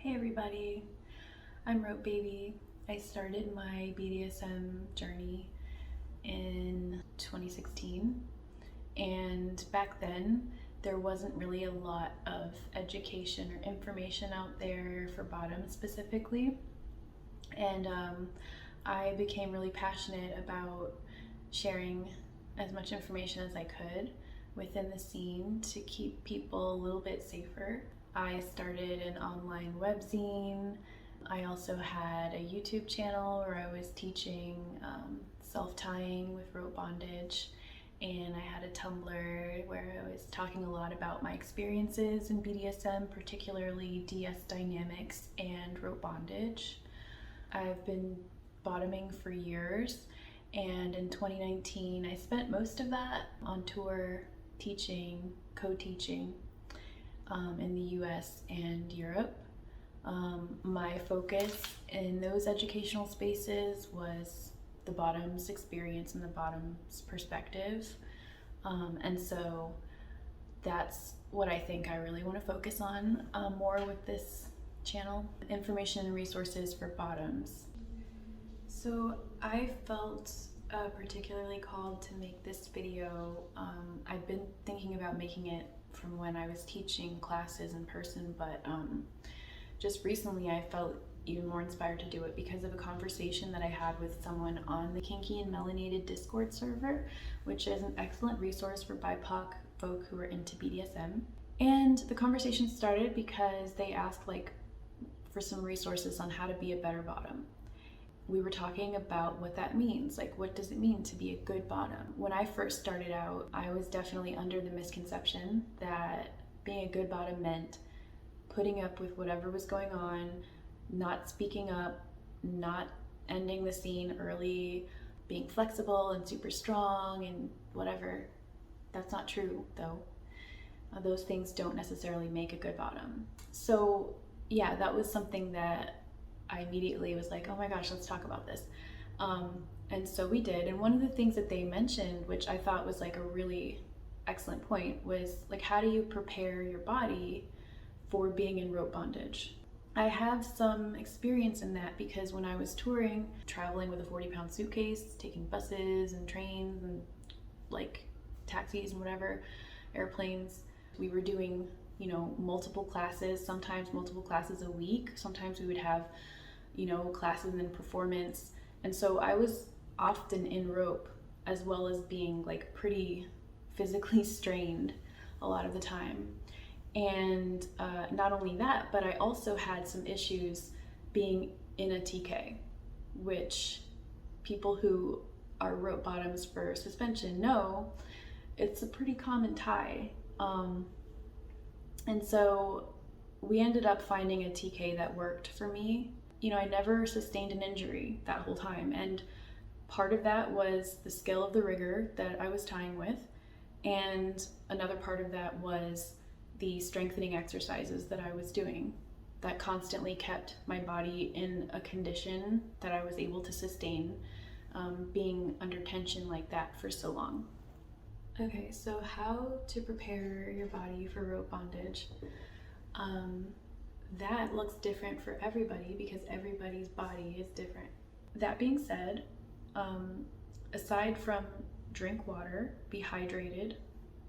Hey everybody, I'm Rope Baby. I started my BDSM journey in 2016, and back then there wasn't really a lot of education or information out there for bottoms specifically, and I became really passionate about sharing as much information as I could within the scene to keep people a little bit safer. I started an online webzine. I also had a YouTube channel where I was teaching self-tying with rope bondage, and I had a Tumblr where I was talking a lot about my experiences in BDSM, particularly DS dynamics and rope bondage. I've been bottoming for years, and in 2019 I spent most of that on tour teaching, co-teaching in the US and Europe. My focus in those educational spaces was the bottoms experience and the bottoms perspective. And so that's what I think I really want to focus on more with this channel, information and resources for bottoms. So I felt particularly called to make this video. I'd been thinking about making it from when I was teaching classes in person, but just recently I felt even more inspired to do it because of a conversation that I had with someone on the Kinky and Melanated Discord server, which is an excellent resource for BIPOC folk who are into BDSM. And the conversation started because they asked for some resources on how to be a better bottom. We were talking about what that means. What does it mean to be a good bottom? When I first started out, I was definitely under the misconception that being a good bottom meant putting up with whatever was going on, not speaking up, not ending the scene early, being flexible and super strong and whatever. That's not true, though. Those things don't necessarily make a good bottom. So yeah, that was something that I immediately was like, oh my gosh, let's talk about this. And so we did. And one of the things that they mentioned, which I thought was a really excellent point, was how do you prepare your body for being in rope bondage? I have some experience in that because when I was touring, traveling with a 40-pound suitcase, taking buses and trains and taxis and whatever, airplanes, we were doing, multiple classes, sometimes multiple classes a week. Sometimes we would have, classes and performance. And so I was often in rope as well as being pretty physically strained a lot of the time. And not only that, but I also had some issues being in a TK, which people who are rope bottoms for suspension know it's a pretty common tie. And so we ended up finding a TK that worked for me. I never sustained an injury that whole time, and part of that was the skill of the rigger that I was tying with, and another part of that was the strengthening exercises that I was doing that constantly kept my body in a condition that I was able to sustain being under tension like that for so long. Okay, so how to prepare your body for rope bondage. That looks different for everybody because everybody's body is different. That being said, aside from drink water, be hydrated,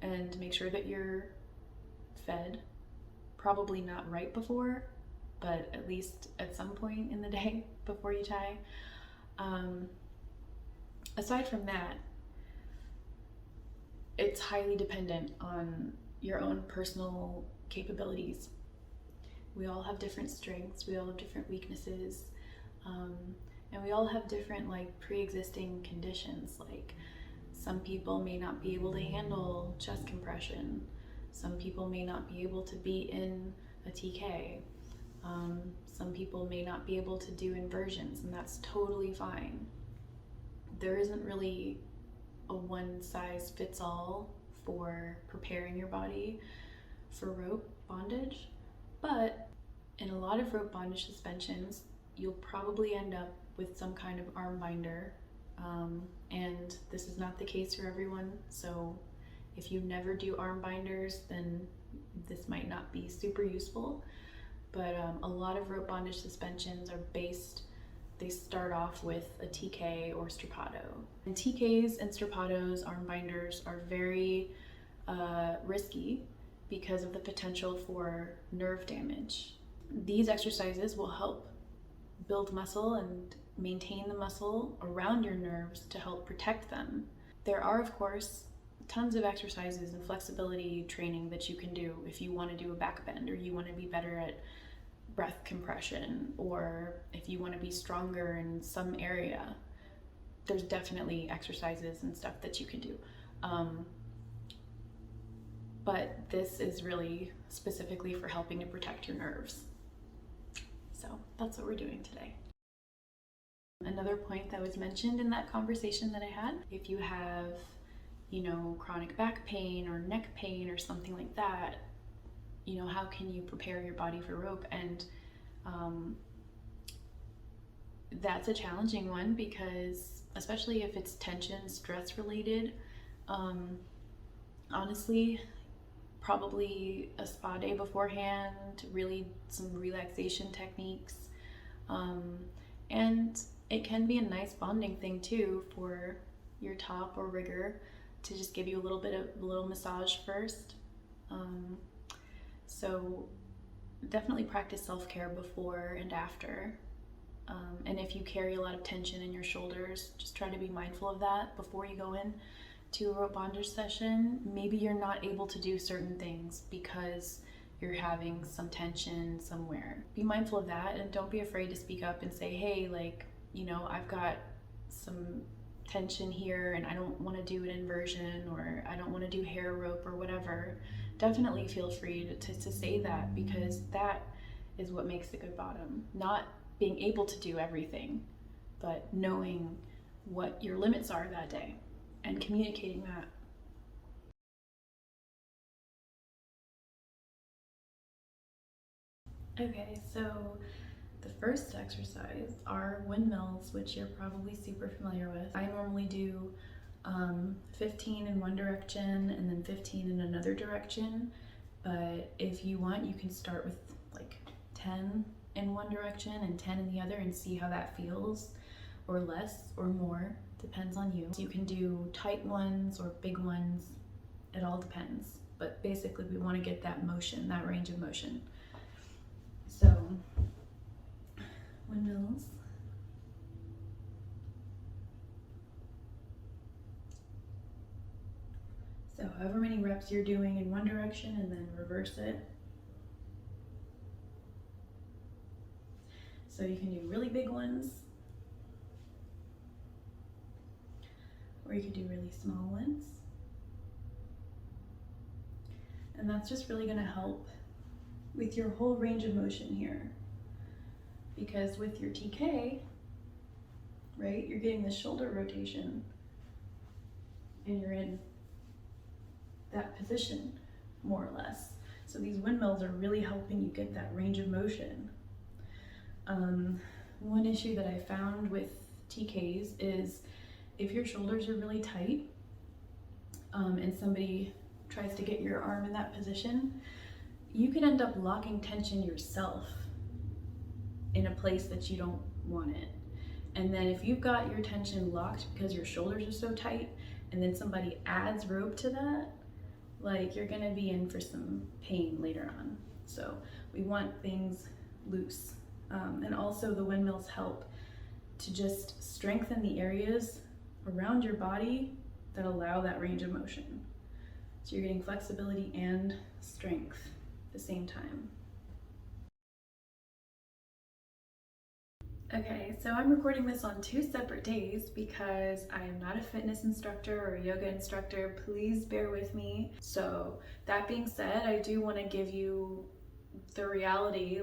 and make sure that you're fed, probably not right before, but at least at some point in the day before you tie. Aside from that, it's highly dependent on your own personal capabilities. We all have different strengths, we all have different weaknesses, and we all have different pre-existing conditions. Some people may not be able to handle chest compression. Some people may not be able to be in a TK. Some people may not be able to do inversions, and that's totally fine. There isn't really a one-size-fits-all for preparing your body for rope bondage, but in a lot of rope bondage suspensions, you'll probably end up with some kind of arm binder, and this is not the case for everyone. So if you never do arm binders, then this might not be super useful. but a lot of rope bondage suspensions are based, they start off with a TK or strappado. And TKs and strappados, arm binders, are very risky because of the potential for nerve damage. These exercises will help build muscle and maintain the muscle around your nerves to help protect them. There are, of course, tons of exercises and flexibility training that you can do if you want to do a back bend, or you want to be better at breath compression, or if you want to be stronger in some area. There's definitely exercises and stuff that you can do. But this is really specifically for helping to protect your nerves. So that's what we're doing today. Another point that was mentioned in that conversation that I had, if you have, chronic back pain or neck pain or something like that, how can you prepare your body for rope? And that's a challenging one, because especially if it's tension, stress related, honestly, probably a spa day beforehand, really some relaxation techniques. And it can be a nice bonding thing too for your top or rigger to just give you a little massage first. So definitely practice self-care before and after. And if you carry a lot of tension in your shoulders, just try to be mindful of that before you go in to a rope bondage session. Maybe you're not able to do certain things because you're having some tension somewhere. Be mindful of that, and don't be afraid to speak up and say, hey, I've got some tension here and I don't want to do an inversion, or I don't want to do hair rope or whatever. Definitely feel free to say that, because that is what makes a good bottom. Not being able to do everything, but knowing what your limits are that day and communicating that. Okay, so the first exercise are windmills, which you're probably super familiar with. I normally do 15 in one direction and then 15 in another direction, but if you want, you can start with like 10 in one direction and 10 in the other and see how that feels, or less or more, depends on you. So you can do tight ones or big ones, it all depends, but basically we want to get that motion, that range of motion. So windmills. So however many reps you're doing in one direction, and then reverse it. So you can do really big ones, or you can do really small ones. And that's just really going to help with your whole range of motion here. Because with your TK, right, you're getting the shoulder rotation and you're in that position more or less. So these windmills are really helping you get that range of motion. One issue that I found with TKs is if your shoulders are really tight and somebody tries to get your arm in that position, you could end up locking tension yourself in a place that you don't want it. And then if you've got your tension locked because your shoulders are so tight, and then somebody adds rope to that, you're gonna be in for some pain later on. So we want things loose. And also the windmills help to just strengthen the areas around your body that allow that range of motion. So you're getting flexibility and strength at the same time. Okay, so I'm recording this on 2 separate days because I am not a fitness instructor or a yoga instructor. Please bear with me. So that being said, I do want to give you the reality.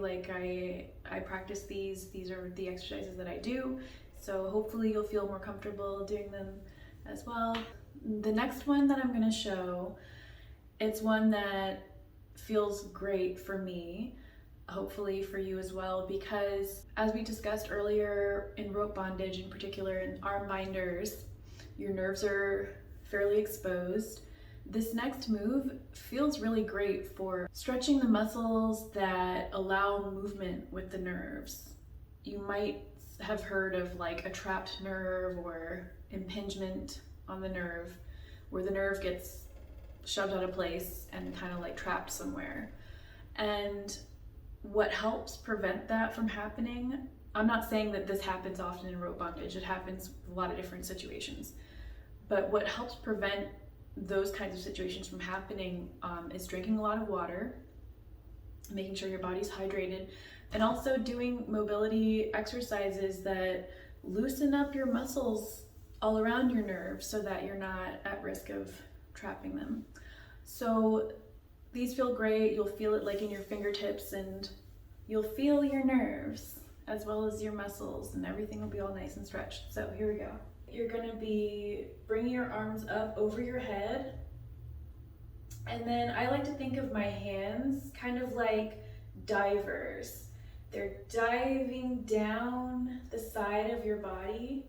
I practice these are the exercises that I do. So hopefully you'll feel more comfortable doing them as well. The next one that I'm going to show, it's one that feels great for me, hopefully for you as well, because as we discussed earlier, in rope bondage in particular, in arm binders, your nerves are fairly exposed. This next move feels really great for stretching the muscles that allow movement with the nerves. You might have heard of like a trapped nerve or impingement on the nerve, where the nerve gets shoved out of place and kind of like trapped somewhere. And what helps prevent that from happening, I'm not saying that this happens often in rope bondage, it happens in a lot of different situations, but what helps prevent those kinds of situations from happening is drinking a lot of water, making sure your body's hydrated, and also doing mobility exercises that loosen up your muscles all around your nerves so that you're not at risk of trapping them. So these feel great. You'll feel it like in your fingertips, and you'll feel your nerves as well as your muscles, and everything will be all nice and stretched. So here we go. You're gonna be bringing your arms up over your head. And then I like to think of my hands kind of like divers. They're diving down the side of your body,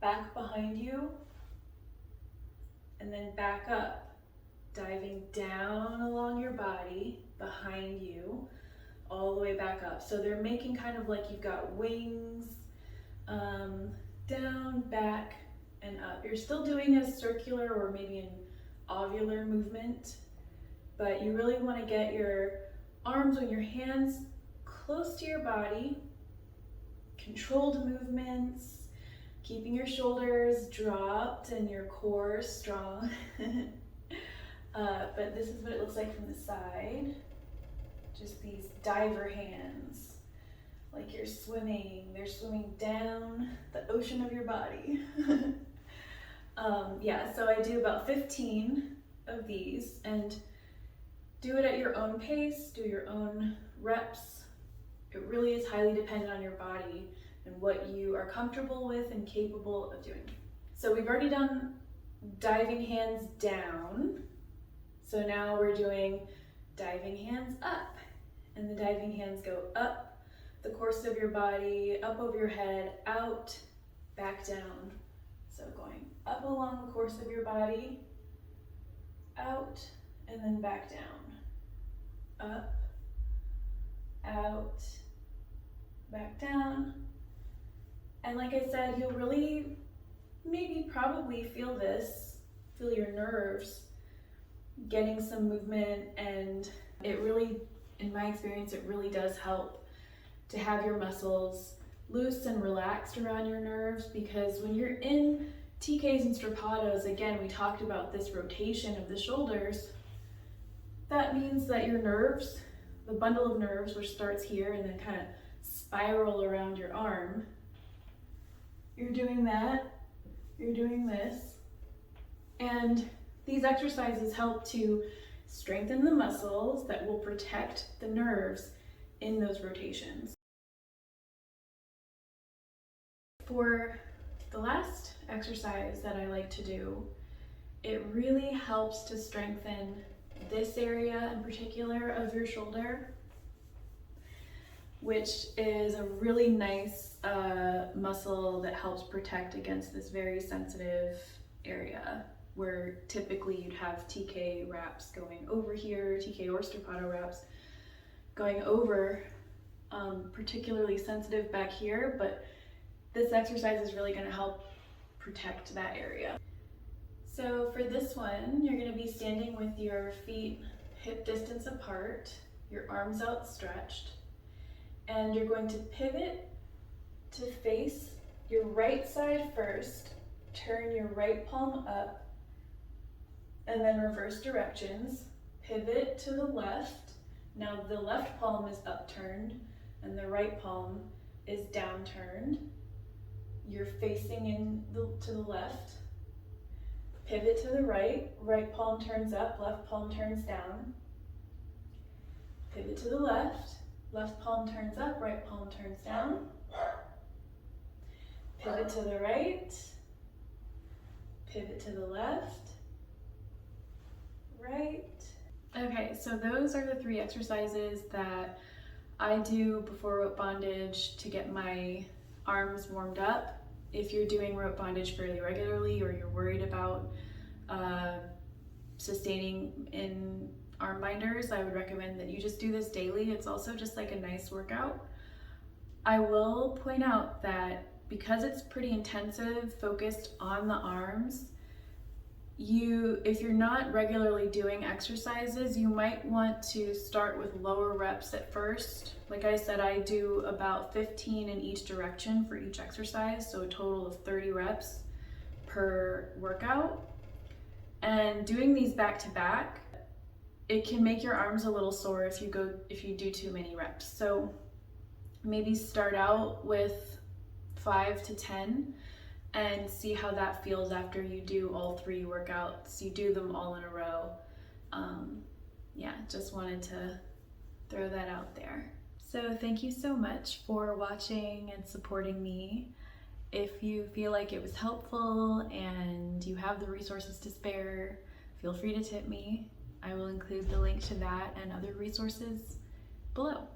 back behind you, and then back up, diving down along your body, behind you, all the way back up. So they're making kind of like you've got wings, down, back, and up. You're still doing a circular or maybe an ovular movement, but you really want to get your arms and your hands close to your body, controlled movements, keeping your shoulders dropped and your core strong. But this is what it looks like from the side. Just these diver hands, like you're swimming. They're swimming down the ocean of your body. Yeah, so I do about 15 of these, and do it at your own pace, do your own reps. It really is highly dependent on your body and what you are comfortable with and capable of doing. So we've already done diving hands down. So now we're doing diving hands up, and the diving hands go up the course of your body, up over your head, out, back down. So going up along the course of your body, out, and then back down. Up, out, back down. And like I said, you'll really, maybe probably feel this, feel your nerves getting some movement, and it really, in my experience, it really does help to have your muscles loose and relaxed around your nerves, because when you're in TKs and strappados, again, we talked about this rotation of the shoulders. That means that your nerves, the bundle of nerves, which starts here and then kind of spiral around your arm, you're doing that, you're doing this, and these exercises help to strengthen the muscles that will protect the nerves in those rotations. For the last exercise that I like to do, it really helps to strengthen this area in particular of your shoulder, which is a really nice muscle that helps protect against this very sensitive area, where typically you'd have TK wraps going over here, TK or strappado wraps going over, particularly sensitive back here, but this exercise is really going to help protect that area. So for this one, you're going to be standing with your feet hip distance apart, your arms outstretched, and you're going to pivot to face your right side first, turn your right palm up, and then reverse directions. Pivot to the left. Now the left palm is upturned and the right palm is downturned. You're facing to the left. Pivot to the right. Right palm turns up, left palm turns down. Pivot to the left. Left palm turns up, right palm turns down. Pivot to the right. Pivot to the left. Right. Okay, so those are the 3 exercises that I do before rope bondage to get my arms warmed up. If you're doing rope bondage fairly regularly, or you're worried about sustaining in arm binders, I would recommend that you just do this daily. It's also just like a nice workout. I will point out that because it's pretty intensive, focused on the arms, if you're not regularly doing exercises, you might want to start with lower reps at first. Like I said, I do about 15 in each direction for each exercise, so a total of 30 reps per workout. And doing these back to back, it can make your arms a little sore if you do too many reps. So maybe start out with 5 to 10 and see how that feels after you do all 3 workouts. You do them all in a row. Yeah, just wanted to throw that out there. So thank you so much for watching and supporting me. If you feel like it was helpful and you have the resources to spare, feel free to tip me. I will include the link to that and other resources below.